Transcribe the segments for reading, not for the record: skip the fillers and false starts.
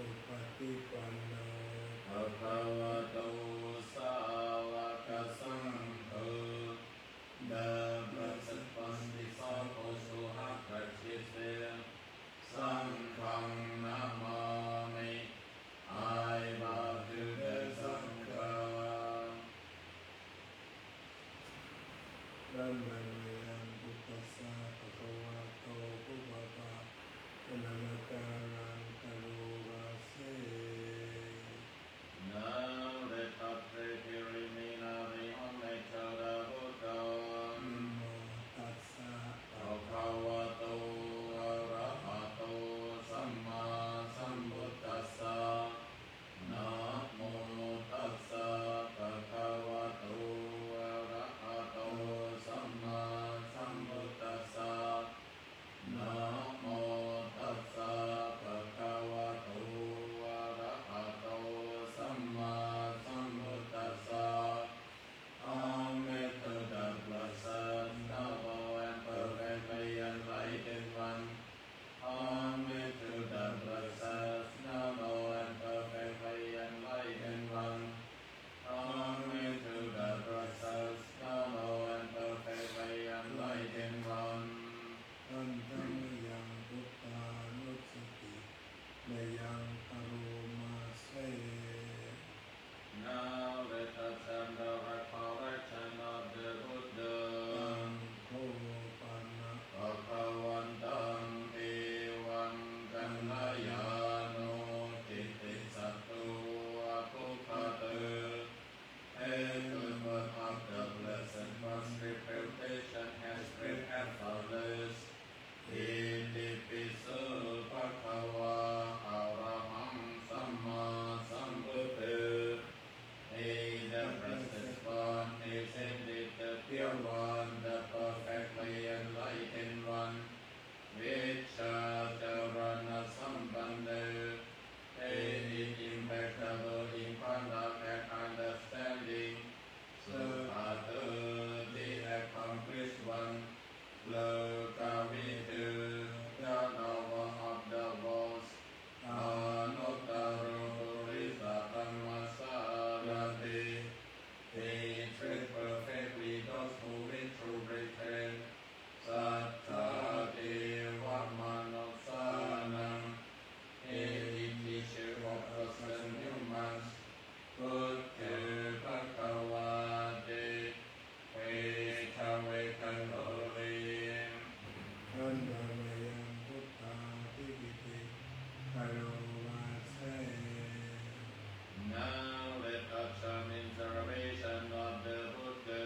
สุปฏิปันโนภะ ภะวะโตสาวกสังโฆนะโมสัพพันติสัพพะสุหะกัจฉิเตสังฆังนะมามิอายวะตุเตสังฆังรัมมันยังพุทธัสสะภะคะวะโตพุทธะภะนะมะการังกะโรวะเสนะเรตัสเตปิริมินาริโอเมจาราหุโต นะโมตัสสะ ภะคะวะโตอะระหะโตสัมมาสัมพุทธัสสะนะโมตัสสะภะคะวะโตอะระหะโตสัมมาสัมพุทธัสสะนะโมตัสสะภะคะวะโตอะระหะโตสัมมาสัมพุทธัสสะAmen to the blessed, noble and perfectly enlightened one. Amen to the blessed, noble and perfectly enlightened one. Amen to the blessed, noble and perfectly enlightened one. อันตังยังพุทธานุสติและยังกโรมาเส Now let us send the recollection of the ตั Buddha. งโคปันนะ ภะคะวันตังเอวังกัลยาโนจิตติสัตตุอะภุคเต Heaven of the blessed one's reputation has spread as follows. Itipiso bhagava araham samma sambuddha. He, the blessed one, is indeed the pure one, the perfectly enlightened one. Vicharana sambandha. He is impeccable in conduct and understanding. Subhata, the accomplished one. Lokavitu, the knower of the worlds. Anuttaro Purisa-Dhammasarati. He treats perfectly those who wish to return. Sattva-ti Vamanosanam. He is teacher of person humans. Buddha Bhagavate. Vekhavekanori. อันตังยังพุทธาทิปิติกโรวะเส Now let us some observation of the Buddha.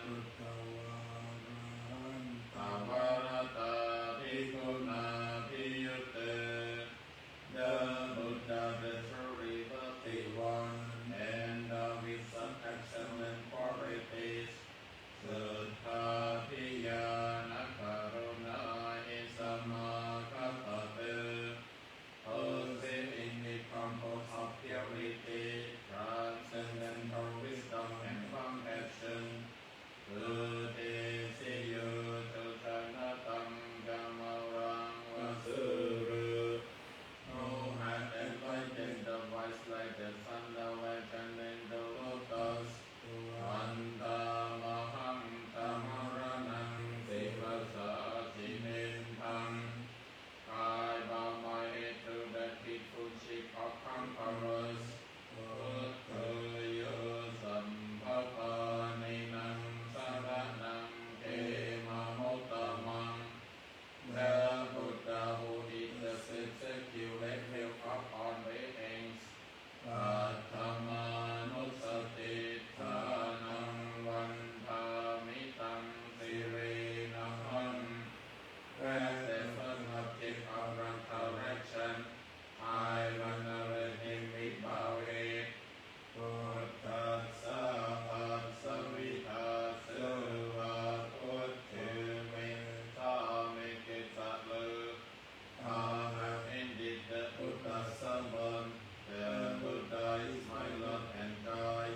พุทธวาระหันต Avarata Bhikkhuna Bhiyute. The Buddha, the truly worthy one, and with some excellent qualities. Suttha Piyana Karuna Isamagattate. Possessed in the compost of purity, transcendental wisdom and compassion. Udesiyo Tutanatang Gamarang Vasura. Who had enlightened the wise like the sun, the legend in the lotus. Antamaham Tamaranam Sivasasinintam. I bow my head to the peaceful chief of conquerors. Utkayo Sampapaninam Saranam Kemamotamam. The Buddha who is the secure help upon beings. Athamanusati Thanam Vantamitam Sirenaham. As the first object of resurrection, I venerate him with bowing. Buddhassa Savita Suva Putthumithamikitsalu. I have indeed the Buddha born. The Buddha is my Lord and joy.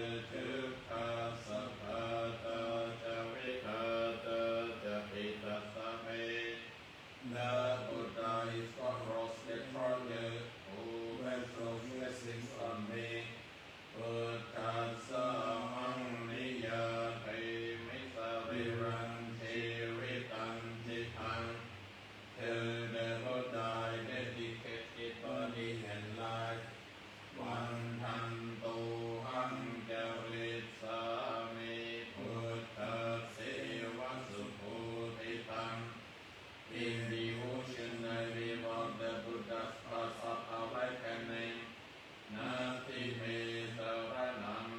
Putthutukha Sabbata Javitata Javitasame. The Buddha is God roasted from the whole special blessings on me. Buddhassa Mangliya Premisa Viranti Vitantitan. Till the Buddha dedicated body and life. One Tanto Hangarisami Buddha Seva Suputitam. In the ocean Navy of the Buddha's path of awakening, Nati me saranam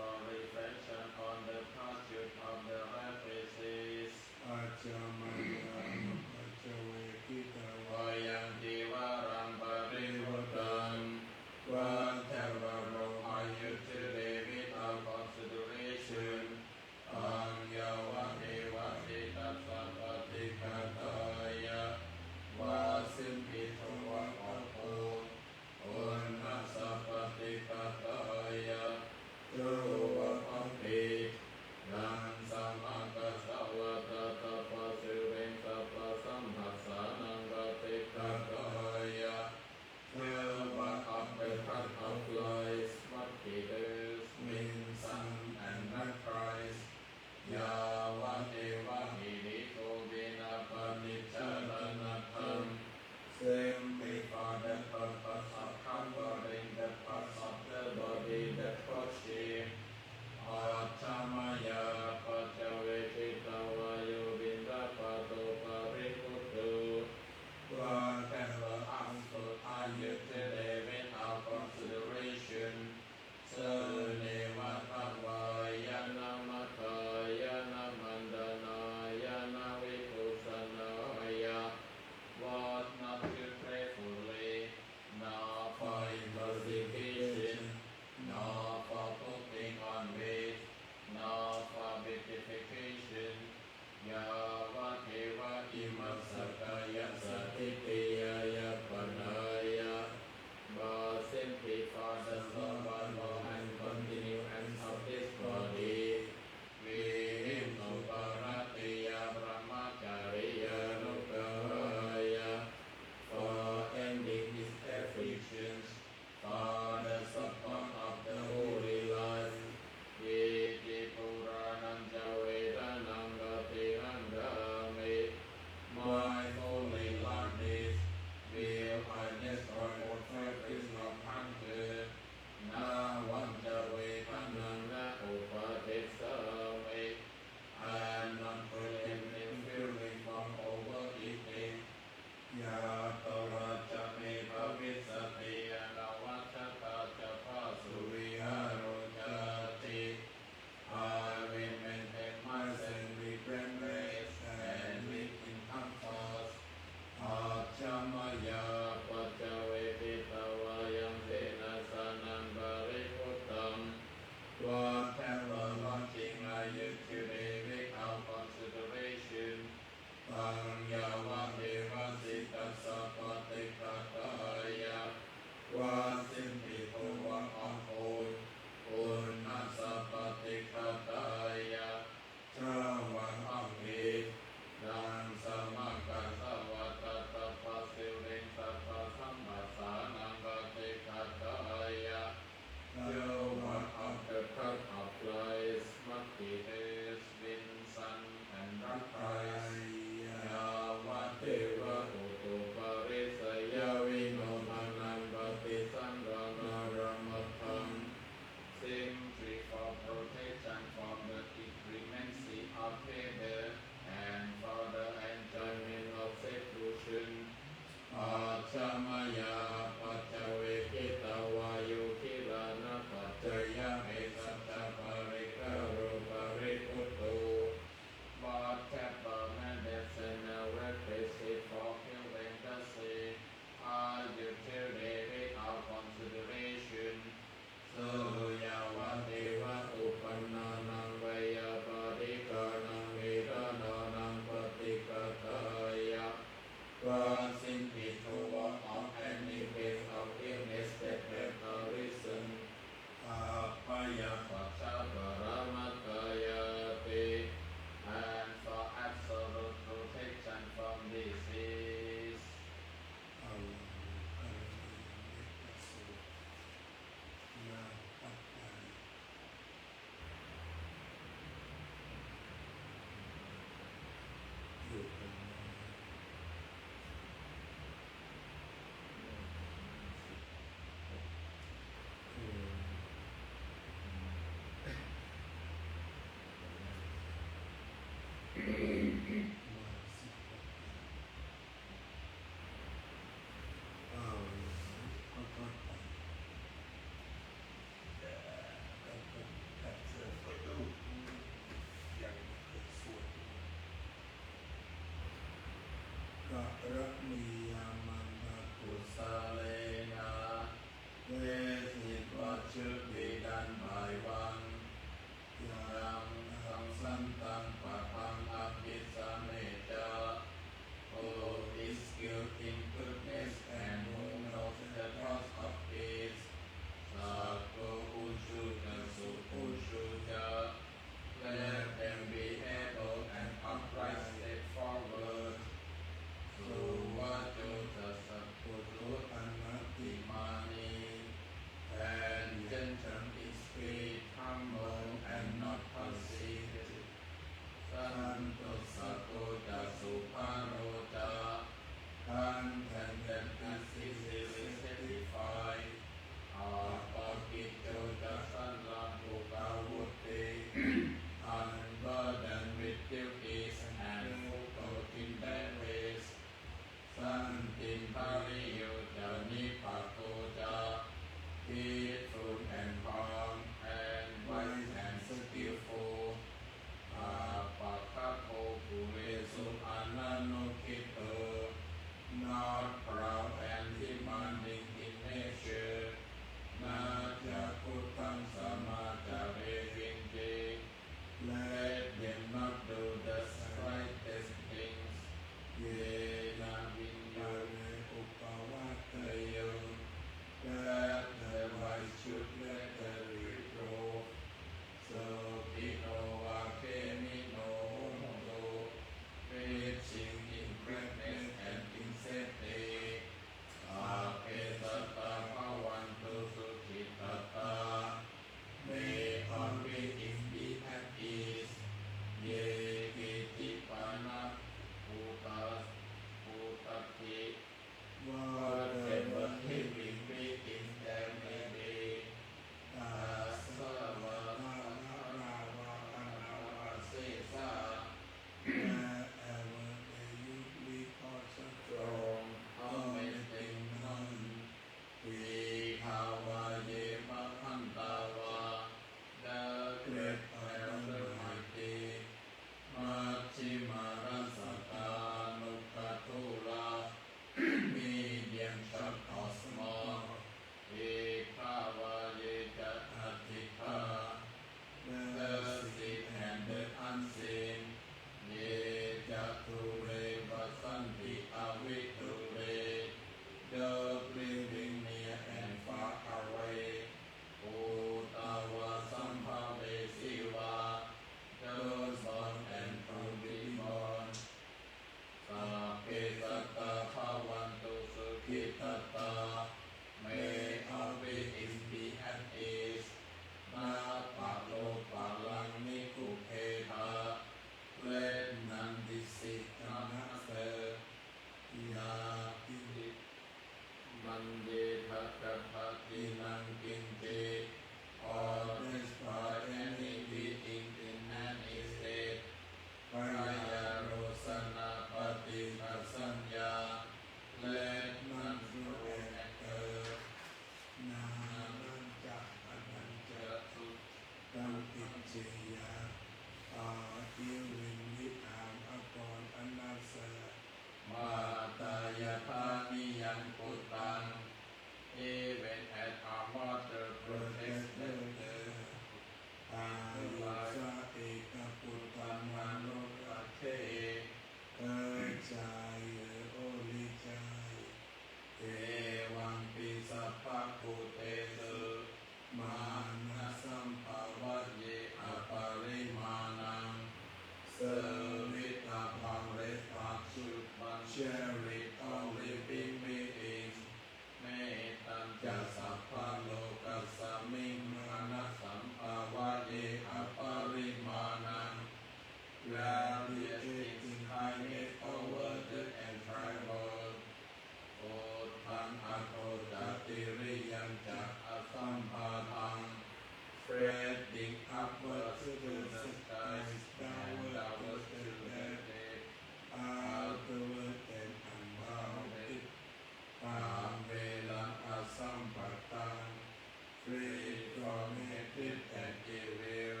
good and evil,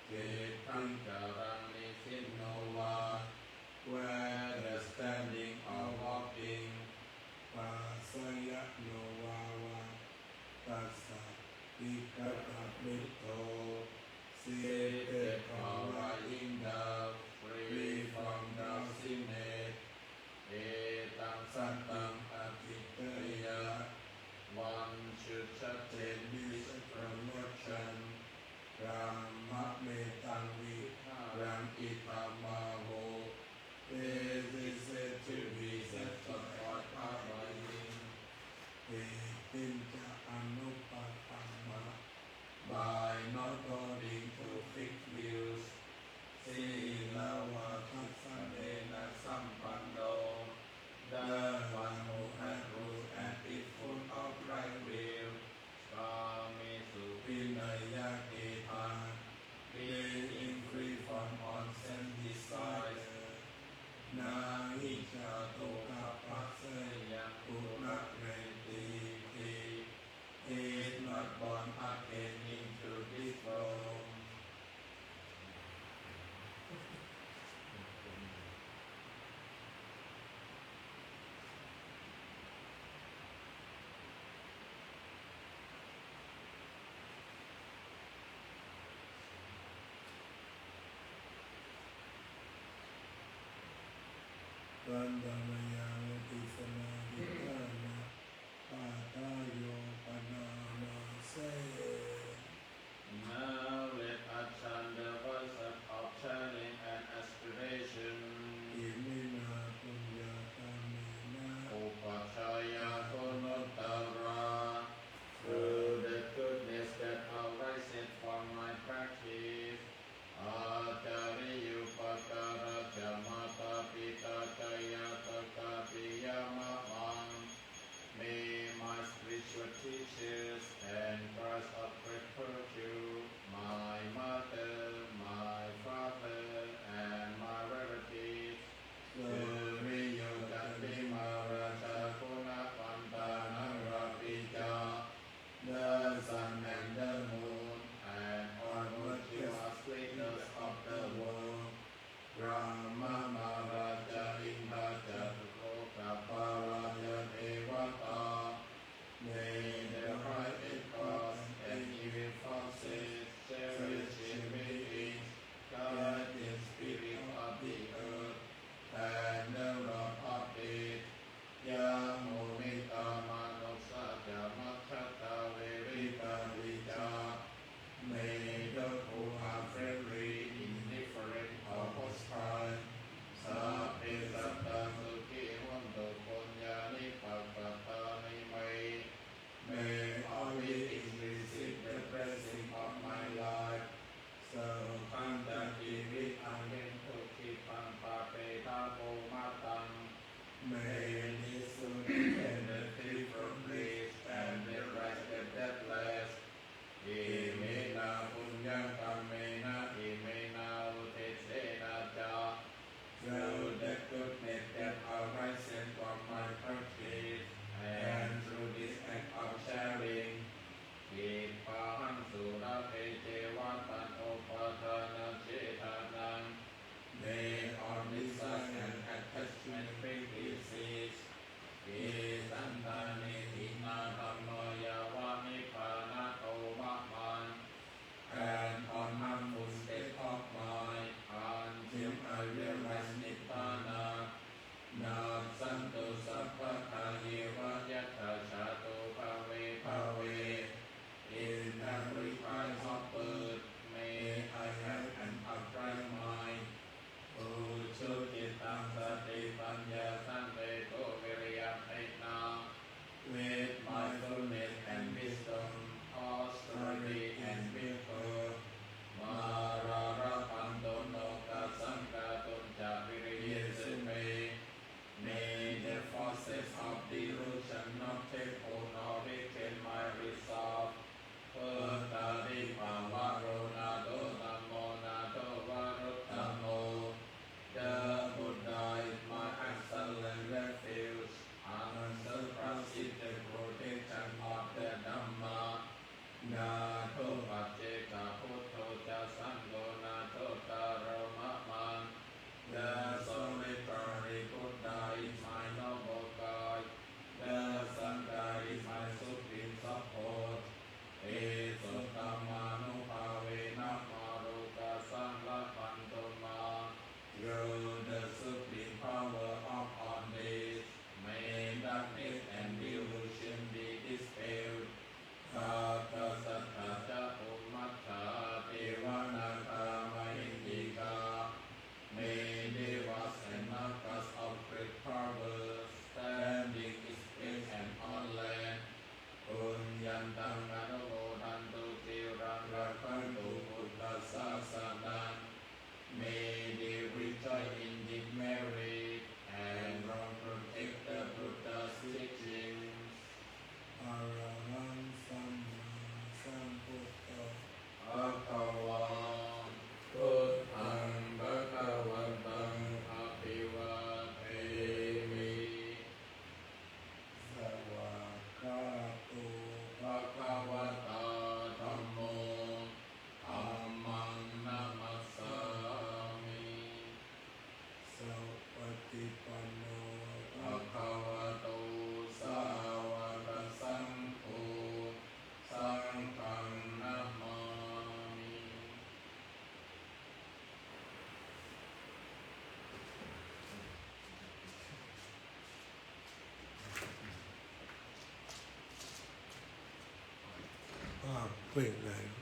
good and karani sin no wa, whether standing or walking, ปัสสยะโนวาวาตัสสะวิกัตถมิโต seated or lying down, free from drowsiness, etam satam atitaya, one should attain this promotion, Brahma metam viharam itamaho, this is said to be satisfied by him. เอตินจะอนุปัฏฐามะ By not holding to fixed views, Sila Vatasandena Sampando, the one who has rules and is full of right will, Swami Supinaya Kepa, being free from all sense desires, Nahicha Toka Pasaya Puna Reti, is not born again into this world. กันดามยังติสนาหิตานะปาตาโยปนานาเส Now let us shun the voices of challenge and aspiration. อิมินาปุญญาตามินะ Upachaya Gunotara, through the goodness that arises from my practice, Achariyupakara Jamata Pita Jayataka Piyamaham, may my spiritual teachers and Christ of great virtue, my mother, my father, and my relatives, Suriyo Gandhi Maharaja Punapantana Rapija, the sun and the moon, and all virtuous leaders of the world, Brahma Maharaja Indra Jatuloka Paraya Devata, may the right cause and evil forces cherishing beings, God in spirit of the earth, and the Lord of it, Yamumita Manosa Jamakata Verita Vija, may those who are friendly, indifferent, or hostile, Sapi Satta Sukhi Hondo Punyani Pakatani may all beings receive the blessing of my life. So Kandaki Vitangen Tukhi Pampape Tapo Matam, may this soon end the thief from bliss and the rise the deathless. Imena Punya Kamena Imena Utesena Ja, through the goodness that arises from my practice, and through this act of sharing, Kipahan Sura Pejewatan Opatana Chetanan, may all desires and attachment practices, Kisantani Tina Dhammoya Vamipana Tomaman, and on harmful state of mind, until I realize Nibbana, Nam Santo Sappaka Yeva Yatha Chato Bhave Bhave, in every rise of birth, may I have an upright mind, Uchuchitam Sati Panya San ธุปัจเจกพุทโธจะสังโฆนาโตตารมะมัง The solitary Buddha is my noble guide. The Sangha is my supreme support. E sottamanu bhavena maruka sanglakkantuma. Through the supreme power of all this, may darkness and delusion be dispelled. Kata sattva ummatta devanaka mahindika. May devas and nagas of great power, standing in space and on land, punyantang anumodantu tirang rakhantu buddha sasanam. May they rejoice in this merit and protect the Buddha's teachings. อะระหังสัมมาสัมพุทโธ ภะคะวะพุทธังภะคะวันตังอะภิวาเทมิ สวากขาโต ภะคะวะตาธัมโมธัมมังนัมมัสสามิ สัพปฏิปันโน ภะคะวะโตสาวกสังโฆสังฆังนัมมามิ เป็นไง